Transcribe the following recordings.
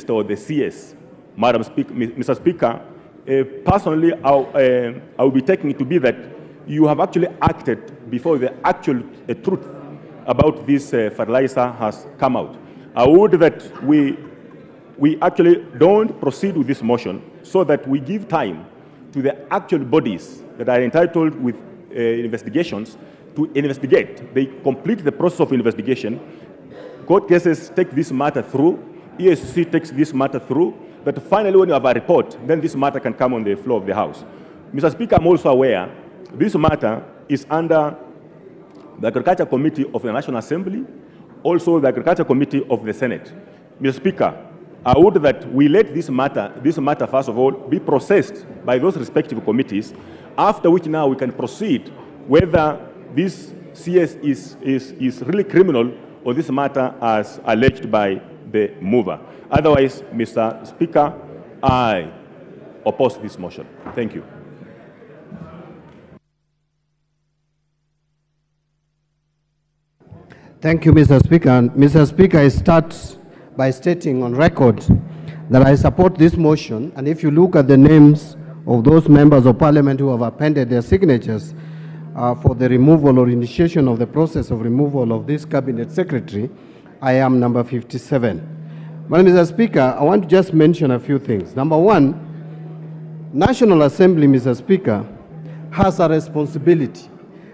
or the CS, Madam Speaker, Mr. Speaker, personally, I will be taking it to be that you have actually acted before the actual truth about this fertilizer has come out. I would that we actually don't proceed with this motion so that we give time to the actual bodies that are entitled with investigations to investigate. They complete the process of investigation. Court cases take this matter through. ESC takes this matter through. But finally, when you have a report, then this matter can come on the floor of the House. Mr. Speaker, I'm also aware this matter is under the Agriculture Committee of the National Assembly, also the Agriculture Committee of the Senate. Mr. Speaker, I would that we let this matter, first of all, be processed by those respective committees, after which now we can proceed whether this CS is really criminal or this matter as alleged by the mover. Otherwise, Mr. Speaker, I oppose this motion. Thank you. Thank you, Mr. Speaker. And Mr. Speaker, I start by stating on record that I support this motion. And if you look at the names of those members of parliament who have appended their signatures for the removal or initiation of the process of removal of this cabinet secretary, I am number 57. Well, Mr. Speaker, I want to just mention a few things. Number one, National Assembly, Mr. Speaker, has a responsibility.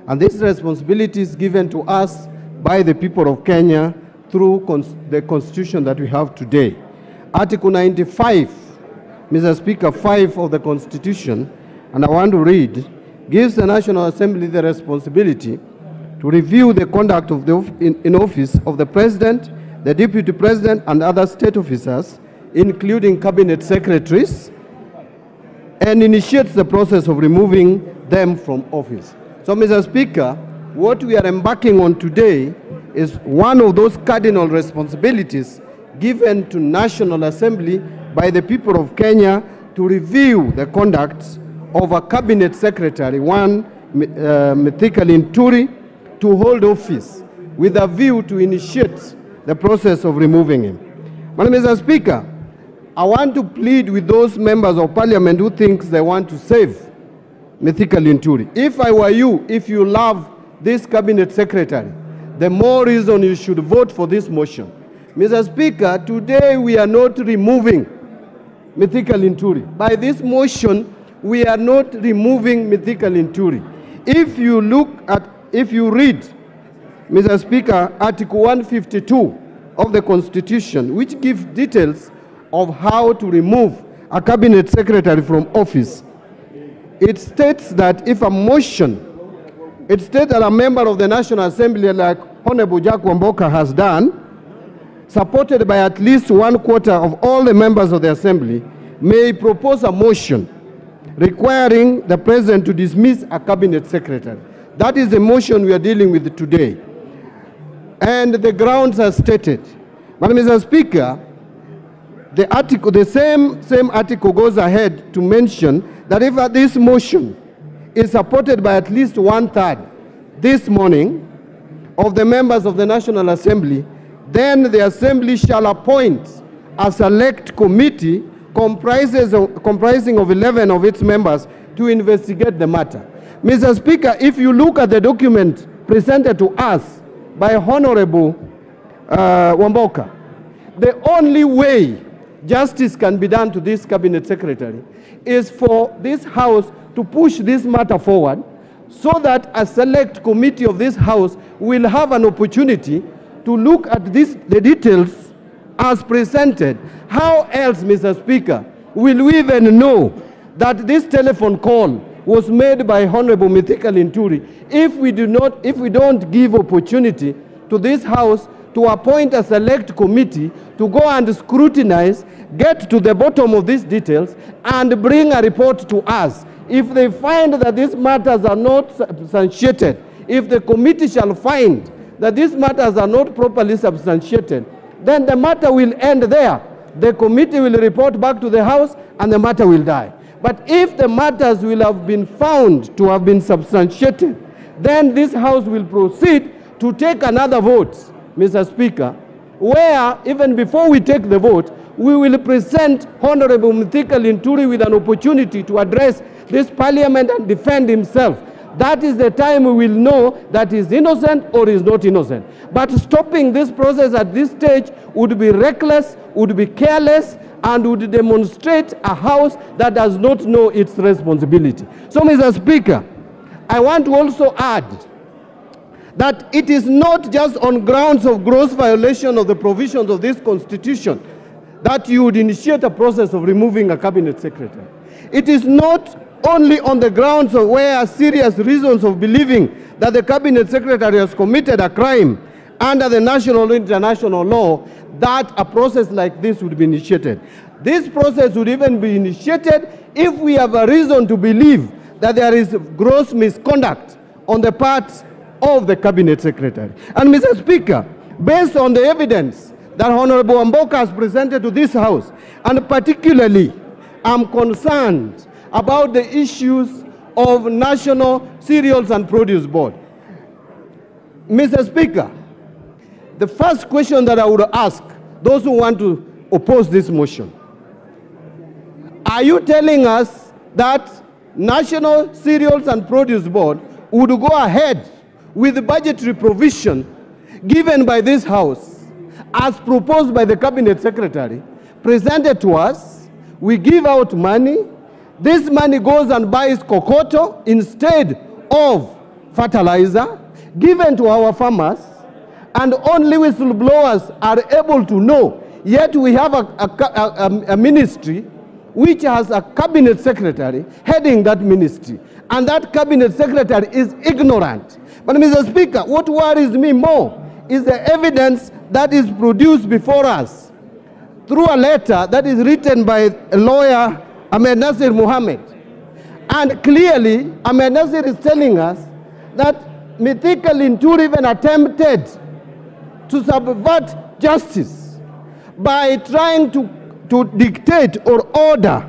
And this responsibility is given to us by the people of Kenya through the Constitution that we have today. Article 95, Mr. Speaker, 5 of the Constitution, and I want to read, gives the National Assembly the responsibility to review the conduct of in office of the President, the Deputy President, and other state officers, including cabinet secretaries, and initiates the process of removing them from office. So, Mr. Speaker, what we are embarking on today is one of those cardinal responsibilities given to National Assembly by the people of Kenya to review the conduct of a cabinet secretary, one Mithika Linnturi, to hold office with a view to initiate the process of removing him. But Mr. Speaker, I want to plead with those members of parliament who think they want to save Mithika Linnturi. If I were you, if you love this cabinet secretary, the more reason you should vote for this motion. Mr. Speaker, today we are not removing Mithika Linnturi. By this motion, we are not removing Mithika Linnturi. If you read, Mr. Speaker, Article 152 of the Constitution, which gives details of how to remove a cabinet secretary from office, it states that if a motion, it states that a member of the National Assembly, like Honorable Jack Wamboka has done, supported by at least 1/4 of all the members of the Assembly, may propose a motion requiring the President to dismiss a cabinet secretary. That is the motion we are dealing with today. And the grounds are stated. But Mr. Speaker, the same article goes ahead to mention that if this motion is supported by at least 1/3 this morning of the members of the National Assembly, then the Assembly shall appoint a select committee comprising of 11 of its members to investigate the matter. Mr. Speaker, if you look at the document presented to us by Honorable Wamboka, the only way justice can be done to this cabinet secretary is for this House to push this matter forward so that a select committee of this House will have an opportunity to look at the details as presented. How else, Mr. Speaker, will we even know that this telephone call was made by Honorable Mithika Linnturi if we don't give opportunity to this House to appoint a select committee to go and scrutinize, get to the bottom of these details, and bring a report to us? If they find that these matters are not substantiated, if the committee shall find that these matters are not properly substantiated, then the matter will end there. The committee will report back to the House and the matter will die. But if the matters will have been found to have been substantiated, then this House will proceed to take another vote, Mr. Speaker, where even before we take the vote, we will present Honorable Mithika Linnturi with an opportunity to address this parliament and defend himself. That is the time we will know that he is innocent or is not innocent. But stopping this process at this stage would be reckless, would be careless, and would demonstrate a house that does not know its responsibility. So, Mr. Speaker, I want to also add that it is not just on grounds of gross violation of the provisions of this Constitution that you would initiate a process of removing a cabinet secretary. It is not only on the grounds of where serious reasons of believing that the cabinet secretary has committed a crime under the national or international law that a process like this would be initiated. This process would even be initiated if we have a reason to believe that there is gross misconduct on the part of the cabinet secretary. And Mr. Speaker, based on the evidence that Honorable Amboka has presented to this House, and particularly I'm concerned about the issues of National Cereals and Produce Board. Mr. Speaker, the first question that I would ask those who want to oppose this motion, are you telling us that National Cereals and Produce Board would go ahead with the budgetary provision given by this House as proposed by the Cabinet Secretary, presented to us? We give out money. This money goes and buys kokoto instead of fertilizer, given to our farmers, and only whistleblowers are able to know. Yet we have a ministry which has a cabinet secretary heading that ministry, and that cabinet secretary is ignorant. But Mr. Speaker, what worries me more is the evidence that is produced before us through a letter that is written by a lawyer, Ahmed Nasir Mohammed. And clearly, Ahmed Nasir is telling us that Mithika Linnturi even attempted to subvert justice by trying to dictate or order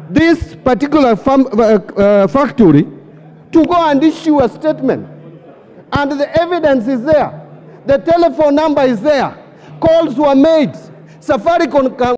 this particular factory to go and issue a statement. And the evidence is there. The telephone number is there. Calls were made. Safaricom